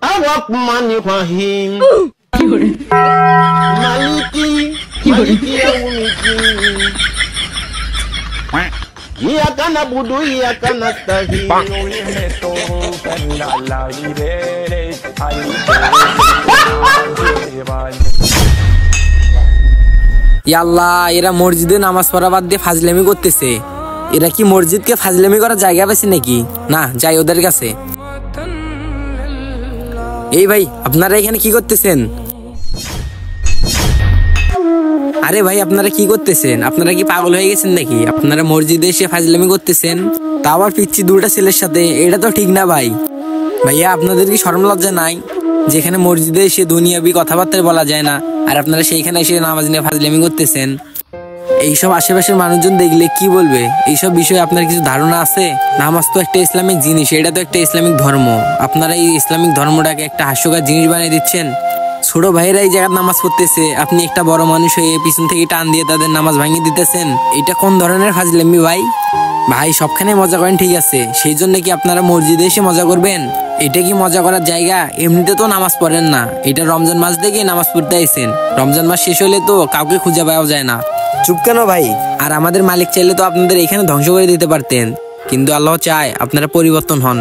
আর-রহমানির রহিম মালিকি ইয়াউমিদ্দিন ইয়াকা নাবুদু ইয়াকা নাস্তাঈন আল্লাহ, এরা মসজিদে নামাজ পড়া বাদ দিয়ে ফাজলামি করতেছে। এরা কি মসজিদকে ফাজলামি করার জায়গা পেয়েছে নাকি? না, যাই ওদের কাছে। এই ভাই, আপনারা এখানে কি করতেছেন? আরে ভাই, আপনারা কি করতেছেন? আপনারা কি পাগল হয়ে গেছেন নাকি? আপনারা মসজিদে এসে ফাজলামি করতেছেন, তা আবার পিচ্ছি দুটা ছেলের সাথে। এটা তো ঠিক না ভাই। ভাইয়া, আপনাদের কি শরম লজ্জা নাই? যেখানে মসজিদে এসে দুনিয়াবি কথাবার্তা বলা যায় না, আর আপনারা সেইখানে এসে নামাজ নিয়ে ফাজলামি করতেছেন। এইসব আশেপাশের মানুষজন দেখলে কি বলবে? এইসব বিষয়ে আপনার কিছু ধারণা আছে? নামাজ তো একটা ইসলামিক জিনিস, এটা তো একটা ইসলামিক ধর্ম। আপনারা এই ইসলামিক ধর্মটাকে একটা হাস্যকর জিনিস বানিয়ে দিচ্ছেন। ছোট ভাইয়েরা এই জায়গায় নামাজ পড়তেছে, আপনি একটা বড় মানুষ হয়ে পিছন থেকে টান দিয়ে তাদের নামাজ ভাঙিয়ে দিতেছেন। এটা কোন ধরনের ফাজলামি ভাই? ভাই, সবখানে মজা করেন ঠিক আছে, সেই জন্য কি আপনারা মসজিদে এসে মজা করবেন? এটা কি মজা করার জায়গা? এমনিতে তো নামাজ পড়েন না, এটা রমজান মাস থেকে নামাজ পড়তে আইছেন। রমজান মাস শেষ হলে তো কাউকে খুঁজে পাওয়া যায় না। চুপ কেন ভাই? আর আমাদের মালিক চাইলে তো আপনাদের এখানে ধ্বংস করে দিতে পারতেন, কিন্তু আল্লাহ চায় আপনারা পরিবর্তন হন।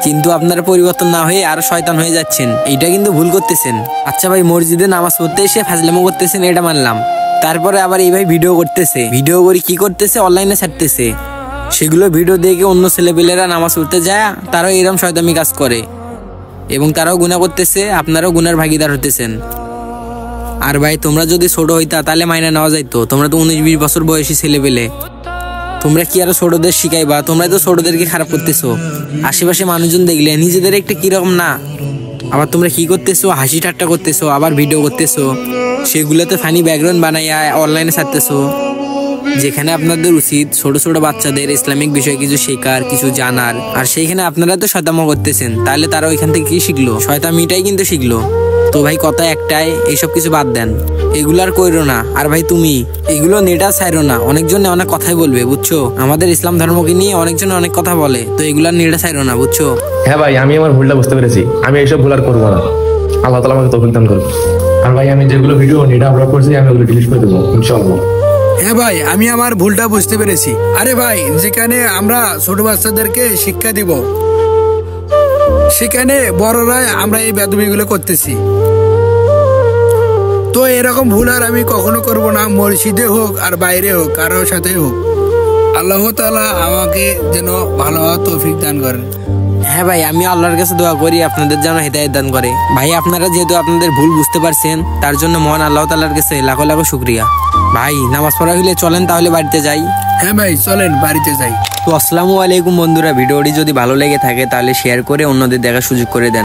কিন্তু আপনারা পরিবর্তন না হয়ে আরো শয়তান হয়ে যাচ্ছেন, এইটা কিন্তু ভুল করতেছেন। আচ্ছা ভাই, মসজিদে নামাজ পড়তে এসে ফাজলামো করতেছেন, এটা মানলাম। তারপরে আবার এই ভাই ভিডিও করতেছে, ভিডিও করে কি করতেছে? অনলাইনে ছাড়তেছে। সেগুলো ভিডিও দেখে অন্য ছেলেপেলেরা নামাজ পড়তে যায়, তারাও এরকম শয়তামি কাজ করে এবং তারাও গুনাহ করতেছে, আপনারাও গুনার ভাগিদার হতেছেন। আর ভাই, তোমরা যদি ছোট হইতা তাহলে মাইনা নেওয়া যাইতো। তোমরা তো 19-20 বছর বয়সী ছেলেপেলে, তোমরা কি আরো ছোটদের শিখাইবা? তোমরাই তো ছোটদেরকে খারাপ করতেছো। আশেপাশে মানুষজন দেখলে নিজেদের একটা কিরকম না। আবার তোমরা কি করতেছো? হাসি ঠাট্টা করতেছো, আবার ভিডিও করতেছো, সেগুলোতে ফানি ব্যাকগ্রাউন্ড বানাইয়া অনলাইনে ছাড়তেছো। যেখানে আপনাদের উচিত ছোট ছোট বাচ্চাদের ইসলামিক বিষয়ে কিছু শেখার, কিছু জানার, আর সেইখানে আপনারা তো শয়তামি করতেছেন। তাহলে তারা ওইখান থেকে কি শিখলো? শয়তামিটাই কিন্তু শিখলো। তো ভাই, কথা একটাই, এইসব কিছু বাদ দেন, এগুলো আর কইরো না। আর ভাই, তুমি এগুলো নেটা ছাইরো না। অনেকজনে অনেক কথাই বলবে, বুঝছো? আমাদের ইসলাম ধর্মকে নিয়ে অনেকজনে অনেক কথা বলে, তো এগুলো আর নেটা ছাইরো না, বুঝছো? হ্যাঁ ভাই, আমি আমার ভুলটা বুঝতে পেরেছি। আমি এইসব ভুল আর করবো না। আল্লাহ তাআলা আমাকে তৌফিক দান করুন। আর ভাই, আমি যেগুলো ভিডিও নেটে আপলোড করছি আমি ওগুলো ডিলিট করে দেবো ইনশাআল্লাহ। হ্যাঁ ভাই, আমি আমার ভুলটা বুঝতে পেরেছি। আরে ভাই, যেখানে আমরা ছোট বাচ্চাদেরকে শিক্ষা দিব, সেখানে বড়রাই আমরা এই বেয়াদবিগুলো করতেছি। তো এরকম ভুল আর আমি কখনো করব না, মসজিদে হোক আর বাইরে হোক, কারোর সাথে হোক। আল্লাহ তাআলা আমাকে যেন ভালো হওয়ার তৌফিক দান করেন। হ্যাঁ ভাই, আমি আল্লাহর কাছে দোয়া করি আপনাদের যেন হেদায়েত দান করে। ভাই, আপনারা যেহেতু আপনাদের ভুল বুঝতে পারছেন, তার জন্য মহান আল্লাহ তাআলার কাছে লাখো লাখো শুকরিয়া। ভাই, নামাজ পড়া হইলে চলেন তাহলে বাড়িতে যাই। হ্যাঁ ভাই, চলেন বাড়িতে যাই। তো আসসালামু আলাইকুম বন্ধুরা, ভিডিওটি যদি ভালো লেগে থাকে তাহলে শেয়ার করে অন্যদের দেখার সুযোগ করে দেন।